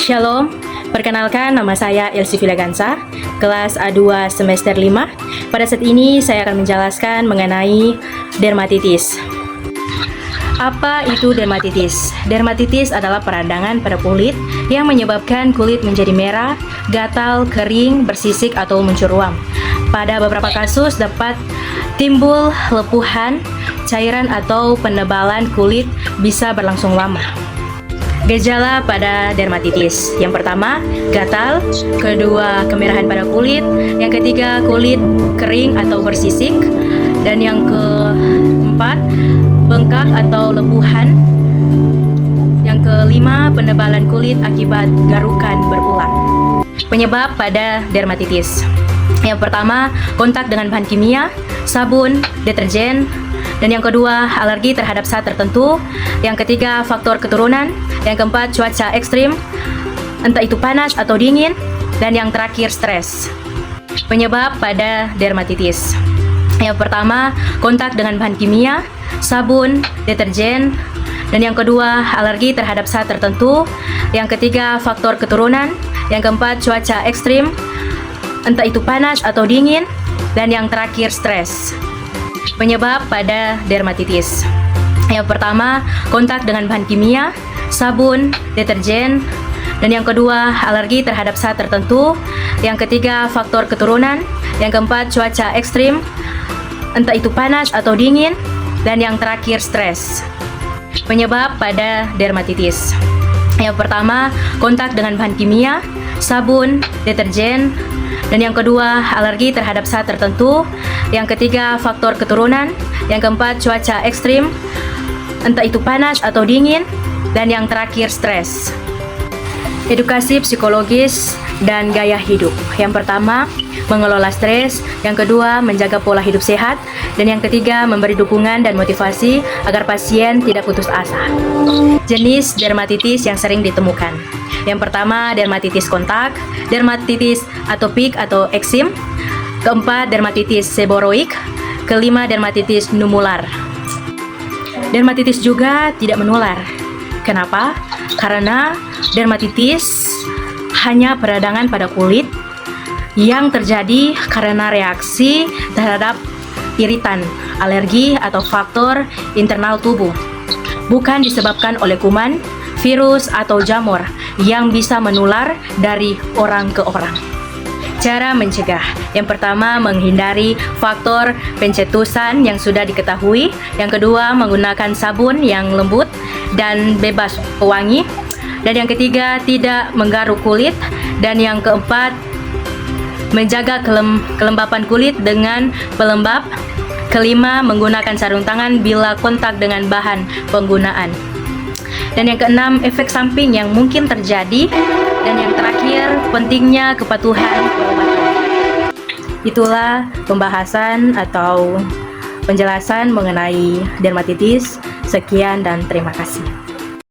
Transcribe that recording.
Shalom, perkenalkan nama saya Elsie Vilagansa, kelas A2 semester 5. Pada saat ini saya akan menjelaskan mengenai dermatitis. Apa itu dermatitis? Dermatitis adalah peradangan pada kulit yang menyebabkan kulit menjadi merah, gatal, kering, bersisik, atau mencuruam. Pada beberapa kasus dapat timbul lepuhan, cairan atau penebalan kulit bisa berlangsung lama. Gejala pada dermatitis. Yang pertama, gatal. Kedua, kemerahan pada kulit. Yang ketiga, kulit kering atau bersisik. Dan yang keempat, bengkak atau lepuhan. Yang kelima, penebalan kulit akibat garukan berulang. Penyebab pada dermatitis. Yang pertama, kontak dengan bahan kimia, sabun, deterjen. Dan yang kedua, alergi terhadap zat tertentu. Yang ketiga, faktor keturunan. Yang keempat, cuaca ekstrim, entah itu panas atau dingin. Dan yang terakhir, stres. Penyebab pada dermatitis. Yang pertama, kontak dengan bahan kimia, sabun, deterjen. Dan yang kedua, alergi terhadap zat tertentu. Yang ketiga, faktor keturunan. Yang keempat, cuaca ekstrim, entah itu panas atau dingin. Dan yang terakhir, stres. Penyebab pada dermatitis. Yang pertama, kontak dengan bahan kimia, sabun, deterjen. Dan yang kedua, alergi terhadap zat tertentu. Yang ketiga, faktor keturunan. Yang keempat, cuaca ekstrim, entah itu panas atau dingin. Dan yang terakhir, stres. Penyebab pada dermatitis. Yang pertama, kontak dengan bahan kimia, sabun, deterjen. Dan yang kedua, alergi terhadap zat tertentu. Yang ketiga, faktor keturunan. Yang keempat, cuaca ekstrim, entah itu panas atau dingin. Dan yang terakhir, stres. Edukasi psikologis dan gaya hidup. Yang pertama, mengelola stres. Yang kedua, menjaga pola hidup sehat. Dan yang ketiga, memberi dukungan dan motivasi agar pasien tidak putus asa. Jenis dermatitis yang sering ditemukan. Yang pertama, dermatitis kontak, dermatitis atopik atau eksim. Keempat, dermatitis seboroik. Kelima, dermatitis numular. Dermatitis juga tidak menular. Kenapa? Karena dermatitis hanya peradangan pada kulit yang terjadi karena reaksi terhadap iritan, alergi, atau faktor internal tubuh. Bukan disebabkan oleh kuman, virus, atau jamur yang bisa menular dari orang ke orang. Cara mencegah. Yang pertama, menghindari faktor pencetusan yang sudah diketahui. Yang kedua, menggunakan sabun yang lembut dan bebas pewangi. Dan yang ketiga, tidak menggaruk kulit. Dan yang keempat, menjaga kelembapan kulit dengan pelembab. Kelima, menggunakan sarung tangan bila kontak dengan bahan penggunaan. Dan yang keenam, efek samping yang mungkin terjadi. Dan yang terakhir, pentingnya kepatuhan perawatan. Itulah pembahasan atau penjelasan mengenai dermatitis. Sekian dan terima kasih.